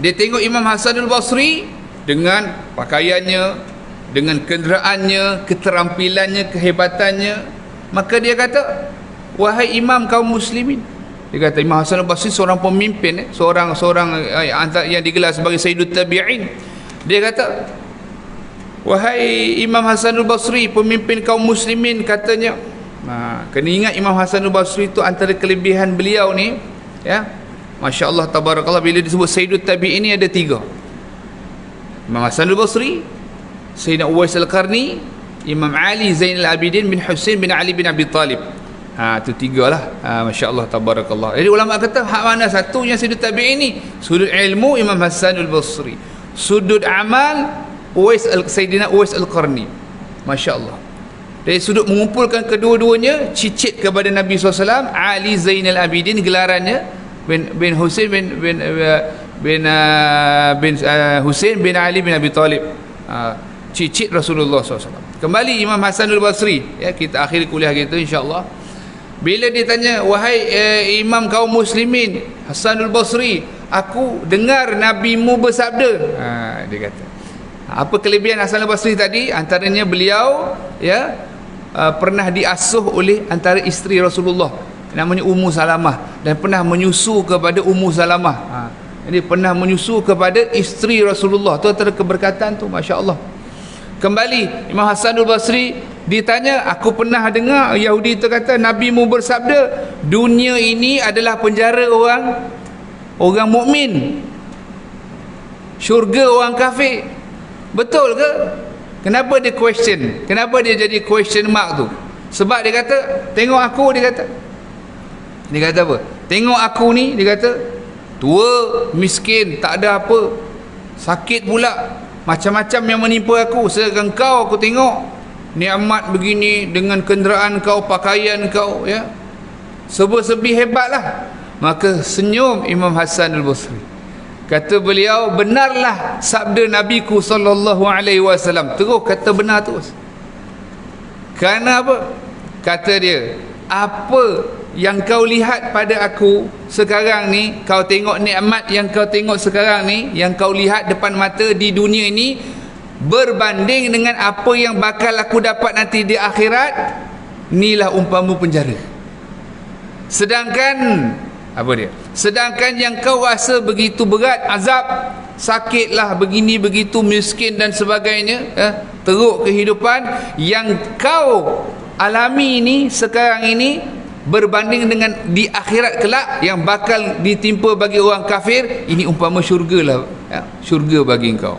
Dia tengok Imam Hasanul Basri dengan pakaiannya, dengan kenderaannya, keterampilannya, kehebatannya. Maka dia kata, wahai imam kaum muslimin. Dia kata Imam Hasan al-Basri seorang pemimpin, seorang yang digelar sebagai Sayyidut Tabi'in. Dia kata, wahai Imam Hasan al-Basri, pemimpin kaum muslimin, katanya. Kena ingat Imam Hasan al-Basri itu antara kelebihan beliau ni, ya, Masya Allah tabarakallah, bila disebut Sayyidut Tabi'in ni ada 3. Imam Hasan al-Basri, Sayyidina Uwais al-Qarni, Imam Ali Zainal Abidin bin Husain bin Ali bin Abi Talib. Itu 3 lah. Masya Allah tabarakallah. Jadi ulama kata, hak mana satu yang Sayyidut Tabi'in ni? Sudut ilmu Imam Hasan al-Basri, sudut amal Sayyidina Uwais al-Qarni. Masya Allah. Dari sudut mengumpulkan kedua-duanya, cicit kepada Nabi SAW, Ali Zainal Abidin, gelarannya bin Husain bin Husain bin Ali bin Abi Talib, cicit Rasulullah SAW. Kembali Imam Hasan al-Basri, ya, kita akhiri kuliah kita insya-Allah. Bila ditanya, wahai imam kaum muslimin Hasan al-Basri, aku dengar nabimu bersabda. Dia kata, apa kelebihan Hasan al-Basri tadi? Antaranya beliau, ya, pernah diasuh oleh antara isteri Rasulullah, namanya Ummu Salamah, dan pernah menyusu kepada Ummu Salamah. Jadi pernah menyusu kepada isteri Rasulullah. Tu antara keberkatan tu, Masya Allah. Kembali Imam Hasan al-Basri ditanya, aku pernah dengar Yahudi itu kata, nabimu bersabda, dunia ini adalah penjara orang mukmin, syurga orang kafir. Betul ke? Kenapa dia question? Kenapa dia jadi question mark tu? Sebab dia kata, tengok aku, dia kata apa? Tengok aku ni, dia kata, tua, miskin, tak ada apa, sakit pula, macam-macam yang menimpa aku. Sedangkan kau, aku tengok nikmat begini, dengan kenderaan kau, pakaian kau, ya, serba-serbi hebatlah. Maka senyum Imam Hasan al-Basri. Kata beliau, benarlah sabda Nabiku sallallahu alaihi wasallam. Terus kata benar terus. Kerana apa? Kata dia, apa yang kau lihat pada aku sekarang ni, kau tengok nikmat yang kau tengok sekarang ni, yang kau lihat depan mata di dunia ini, berbanding dengan apa yang bakal aku dapat nanti di akhirat, inilah umpama penjara. Sedangkan apa dia? Sedangkan yang kau rasa begitu berat, azab, sakitlah, begini begitu, miskin dan sebagainya, teruk kehidupan yang kau alami ini sekarang ini, berbanding dengan di akhirat kelak yang bakal ditimpa bagi orang kafir, ini umpama syurga lah, ya, syurga bagi engkau.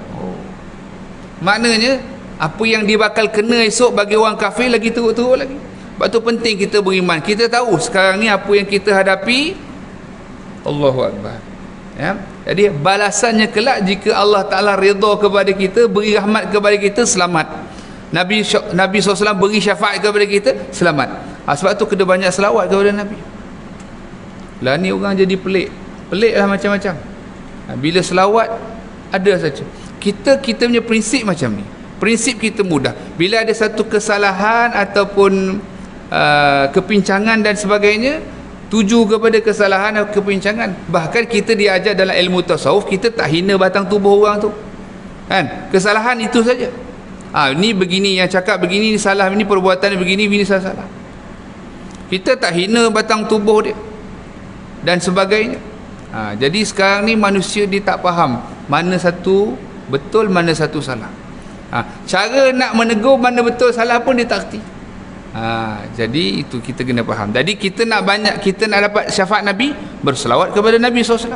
Maknanya apa yang dia bakal kena esok bagi orang kafir lagi teruk-teruk lagi. Sebab tu penting kita beriman. Kita tahu sekarang ni apa yang kita hadapi. Allahu Akbar, ya. Jadi balasannya kelak, jika Allah Ta'ala redha kepada kita, beri rahmat kepada kita, selamat. Nabi SAW beri syafaat kepada kita, selamat. Sebab tu kena banyak selawat kepada Nabi. Lah ni orang jadi pelik lah macam-macam. Bila selawat ada saja. Kita punya prinsip macam ni. Prinsip kita mudah. Bila ada satu kesalahan ataupun kepincangan dan sebagainya, tuju kepada kesalahan atau kepincangan. Bahkan kita diajar dalam ilmu tasawuf, kita tak hina batang tubuh orang tu, kan? Kesalahan itu saja. Ni begini, yang cakap begini, ni salah, ini perbuatan begini, ini salah. Kita tak hina batang tubuh dia dan sebagainya. Jadi sekarang ni manusia dia tak faham mana satu betul, mana satu salah. Cara nak menegur mana betul salah pun dia tak kerti. Jadi itu kita kena faham. Jadi kita nak dapat syafaat Nabi, berselawat kepada Nabi SAW.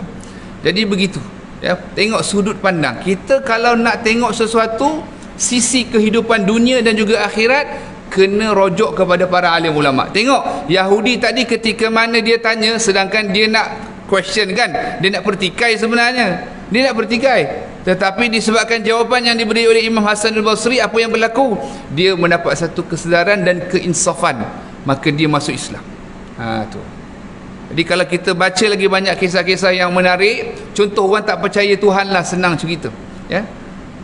Jadi begitu, ya. Tengok sudut pandang kita. Kalau nak tengok sesuatu, sisi kehidupan dunia dan juga akhirat, kena rujuk kepada para alim ulama. Tengok Yahudi tadi, ketika mana dia tanya, sedangkan dia nak question, kan, dia nak pertikai sebenarnya, dia nak pertikai. Tetapi disebabkan jawapan yang diberi oleh Imam Hasan al-Basri, apa yang berlaku? Dia mendapat satu kesedaran dan keinsafan, maka dia masuk Islam. Tu. Jadi kalau kita baca lagi banyak kisah-kisah yang menarik, contoh orang tak percaya Tuhan lah, senang cerita, ya.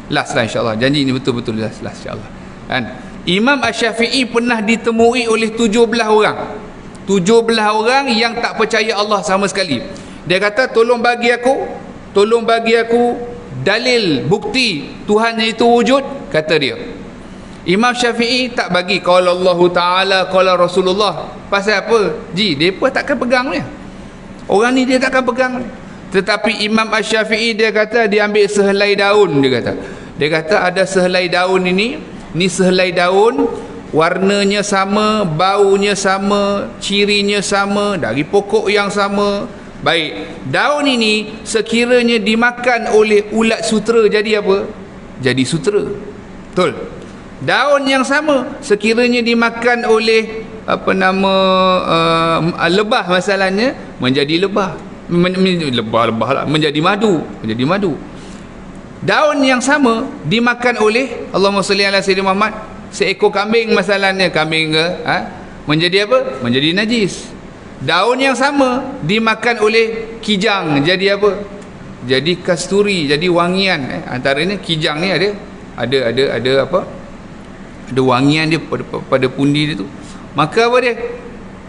Last lah insya-Allah. Janji ni betul-betul last insya-Allah. Kan? Imam Asy-Syafi'i pernah ditemui oleh 17 orang. 17 orang yang tak percaya Allah sama sekali. Dia kata, tolong bagi aku dalil bukti Tuhannya itu wujud, kata dia. Imam Syafi'i tak bagi qala Allah Ta'ala qala Rasulullah. Pasal apa? Depa takkan pegang dia. Orang ni dia takkan pegang. Tetapi Imam Asy-Syafi'i dia kata dia ambil sehelai daun, dia kata ada sehelai daun ini sehelai daun, warnanya sama, baunya sama, cirinya sama, dari pokok yang sama. Baik, daun ini sekiranya dimakan oleh ulat sutera jadi apa? Jadi sutera. Betul? Daun yang sama sekiranya dimakan oleh lebah masalahnya, menjadi lebah. Menjadi madu. Daun yang sama dimakan oleh Allahumma salli ala sayyidina Muhammad, seekor kambing masalahnya, kambing ke menjadi apa? Menjadi najis. Daun yang sama dimakan oleh kijang jadi apa? Jadi kasturi, jadi wangian. Antaranya kijang ni ada apa? Ada wangian dia pada pundi dia tu. Maka apa dia?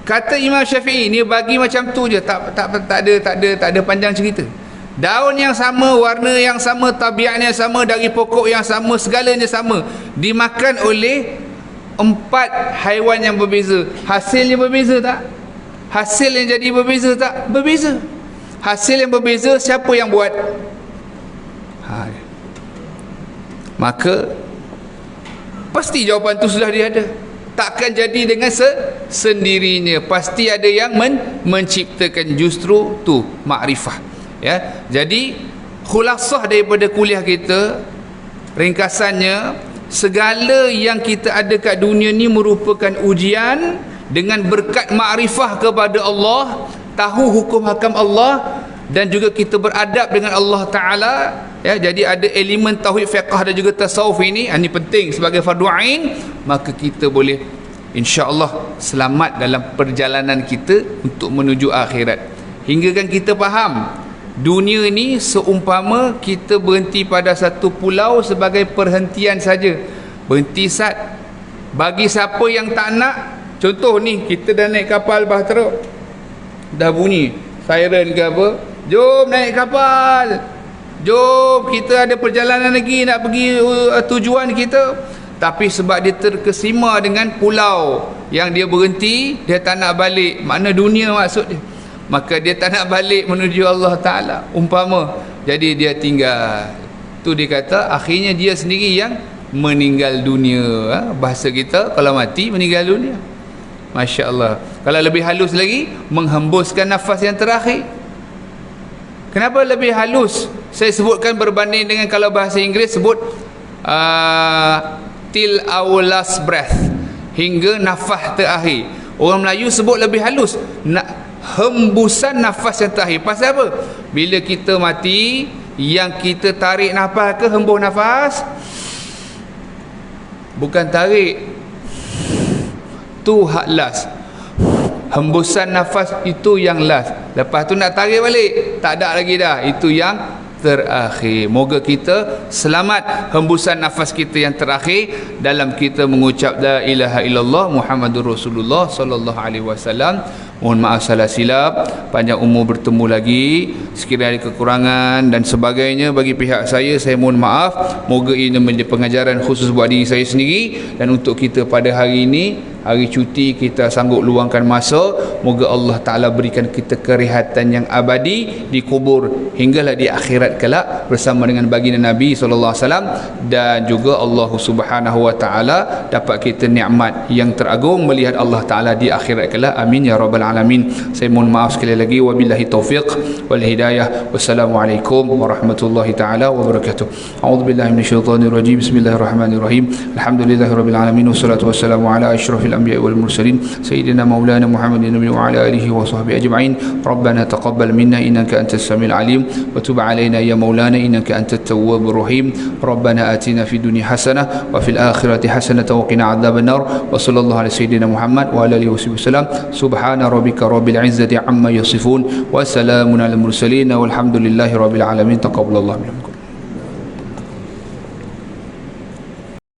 Kata Imam Syafi'i ni bagi macam tu je, tak ada panjang cerita. Daun yang sama, warna yang sama, tabiatnya sama, dari pokok yang sama, segalanya sama, dimakan oleh 4 haiwan yang berbeza. Hasilnya berbeza tak? Hasil yang jadi berbeza tak? Berbeza. Hasil yang berbeza, siapa yang buat? Maka pasti jawapan tu sudah dia ada. Takkan jadi dengan sendirinya, pasti ada yang menciptakan. Justru tu makrifah, ya. Jadi khulasah daripada kuliah kita, ringkasannya, segala yang kita ada kat dunia ni merupakan ujian. Dengan berkat makrifah kepada Allah, tahu hukum hakam Allah, dan juga kita beradab dengan Allah Ta'ala, ya. Jadi ada elemen tauhid, fiqh dan juga tasawuf ini penting sebagai fardu ain. Maka kita boleh insya-Allah selamat dalam perjalanan kita untuk menuju akhirat. Hingga kan kita faham dunia ni seumpama kita berhenti pada satu pulau sebagai perhentian saja. Berhenti sat. Bagi siapa yang tak nak, contoh ni kita dah naik kapal bahtera, dah bunyi siren ke apa, jom naik kapal, jom kita ada perjalanan lagi nak pergi tujuan kita. Tapi sebab dia terkesima dengan pulau yang dia berhenti, dia tak nak balik, makna dunia maksud dia, maka dia tak nak balik menuju Allah Ta'ala umpama. Jadi dia tinggal. Tu dia kata akhirnya dia sendiri yang meninggal dunia. Bahasa kita kalau mati meninggal dunia. Masya Allah. Kalau lebih halus lagi, menghembuskan nafas yang terakhir. Kenapa lebih halus? Saya sebutkan berbanding dengan kalau bahasa Inggeris sebut till our last breath, hingga nafas terakhir. Orang Melayu sebut lebih halus, hembusan nafas yang terakhir. Pasal apa? Bila kita mati, yang kita tarik nafas ke hembus nafas? Bukan tarik, tu hak last. Hembusan nafas itu yang last. Lepas tu nak tarik balik, tak ada lagi dah, itu yang terakhir. Moga kita selamat hembusan nafas kita yang terakhir dalam kita mengucap la ilaha illallah Muhammadur Rasulullah sallallahu alaihi wasallam. Mohon maaf salah silap, panjang umur bertemu lagi, sekiranya ada kekurangan dan sebagainya bagi pihak saya mohon maaf. Moga ini menjadi pengajaran khusus buat diri saya sendiri dan untuk kita pada hari ini, hari cuti, kita sanggup luangkan masa. Moga Allah Ta'ala berikan kita kerehatan yang abadi di kubur hinggalah di akhirat kelak bersama dengan baginda Nabi SAW, dan juga Allah Subhanahu Wa Ta'ala dapat kita nikmat yang teragung melihat Allah Ta'ala di akhirat kelak. Amin ya Rabbal Alamin. Saya mohon maaf sekali lagi. Wabillahi taufiq wal hidayah. Wassalamualaikum warahmatullahi ta'ala wabarakatuh. A'udzubillahi minasyaitonir rajim. Bismillahirrahmanirrahim. Alhamdulillahi rabbil alamin wassalatu wassalamu ala asyrafil anbiya'i wal mursalin sayyidina maulana Muhammadin wa ala alihi wa sahbihi ajma'in. Rabbana taqabbal minna innaka antas samiul alim wa tub alaina ya maulana innaka antat tawwabur rahim. Rabbana atina fid dunya hasanah wa fil akhirati hasanah wa qina adzaban nar. Wa sallallahu ala sayyidina Muhammad wa ala alihi wasallam. Subhana rabbika rabbil izzati amma yasifun wa salamun alal mursalin walhamdulillahi rabbil alamin. Taqabbalallahu minkum.